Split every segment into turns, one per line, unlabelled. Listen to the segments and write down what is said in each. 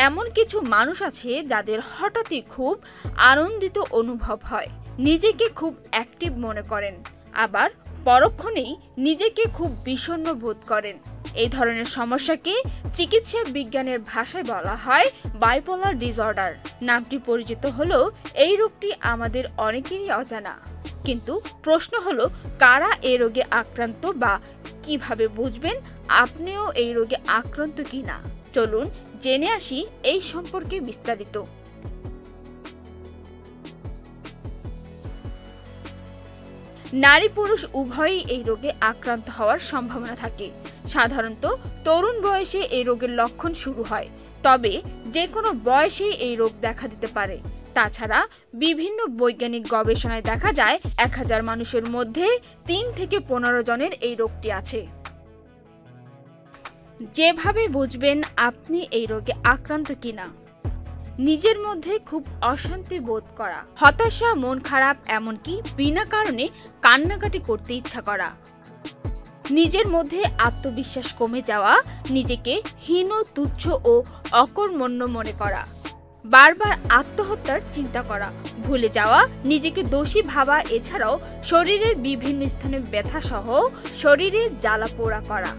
এমন কিছু মানুষ আছে যাদের হঠাৎই খুব আনন্দিত অনুভব হয়, নিজেকে খুব অ্যাক্টিভ মনে করেন, আবার পরক্ষণেই নিজেকে খুব বিষণ্ণ বোধ করেন। এই ধরনের সমস্যাকে চিকিৎসা বিজ্ঞানের ভাষায় বলা হয় বাইপোলার ডিসঅর্ডার। নামটি পরিচিত হলেও এই রোগটি আমাদের অনেকেরই অজানা। কিন্তু প্রশ্ন হলো, কারা এই রোগে আক্রান্ত বা কিভাবে বুঝবেন আপনিও এই রোগে আক্রান্ত কিনা? চলুন জেনে আসি এই সম্পর্কে বিস্তারিত। নারী পুরুষ উভয়ই এই রোগে আক্রান্ত হওয়ার সম্ভাবনা থাকে। সাধারণত তরুণ বয়সে এই রোগের লক্ষণ শুরু হয়, তবে যে কোনো বয়সেই এই রোগ দেখা দিতে পারে। তাছাড়া বিভিন্ন বৈজ্ঞানিক গবেষণায় দেখা যায় 1000 মানুষের মধ্যে 3 থেকে 15 জনের এই রোগটি আছে। যেভাবে বুঝবেন আপনি এই রোগে আক্রান্ত কিনা: নিজের মধ্যে খুব অশান্তি বোধ করা, হতাশা, মন খারাপ, এমনকি বিনা কারণে কান্নাকাটি করতে ইচ্ছা করা, নিজের মধ্যে আত্মবিশ্বাস কমে যাওয়া, নিজেকে হীন, তুচ্ছ ও অকর্মণ্য মনে করা, বারবার আত্মহত্যার চিন্তা করা, ভুলে যাওয়া, নিজেকে দোষী ভাবা, এছাড়াও শরীরের বিভিন্ন স্থানে ব্যথা সহ শরীরে জ্বালা পোড়া করা,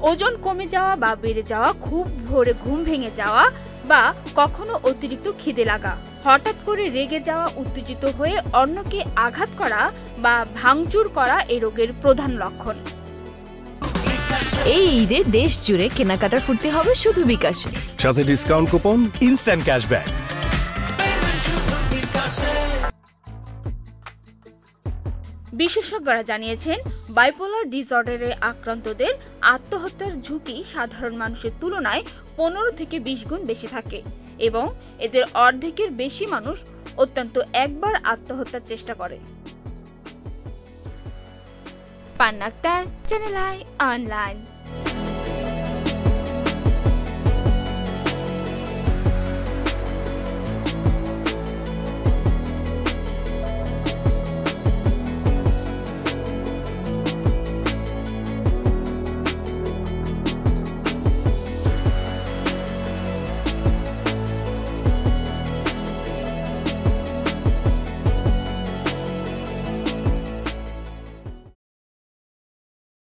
ওজন কমে যাওয়া বা বেড়ে যাওয়া, খুব ভোরে ঘুম ভেঙে যাওয়া বা কখনো অতিরিক্ত খিদে লাগা, হঠাৎ করে রেগে যাওয়া, উত্তেজিত হয়ে অন্যকে আঘাত করা বা ভাঙচুর করা এই রোগের প্রধান লক্ষণ।
এই ঈদে দেশ জুড়ে কেনাকাটার ফুর্তি হবে শুধু বিকাশে,
সাথে ডিসকাউন্ট কুপন, ইনস্ট্যান্ট ক্যাশব্যাক।
বিশেষজ্ঞরা জানিয়েছেন, বাইপোলার ডিসঅর্ডারে আক্রান্তদের আত্মহত্যার ঝুঁকি সাধারণ মানুষের তুলনায় 15 থেকে 20 গুণ বেশি থাকে এবং এদের অর্ধেকের বেশি মানুষ অত্যন্ত একবার আত্মহত্যার চেষ্টা করে। পান্না আক্তার, চ্যানেল আই অনলাইন।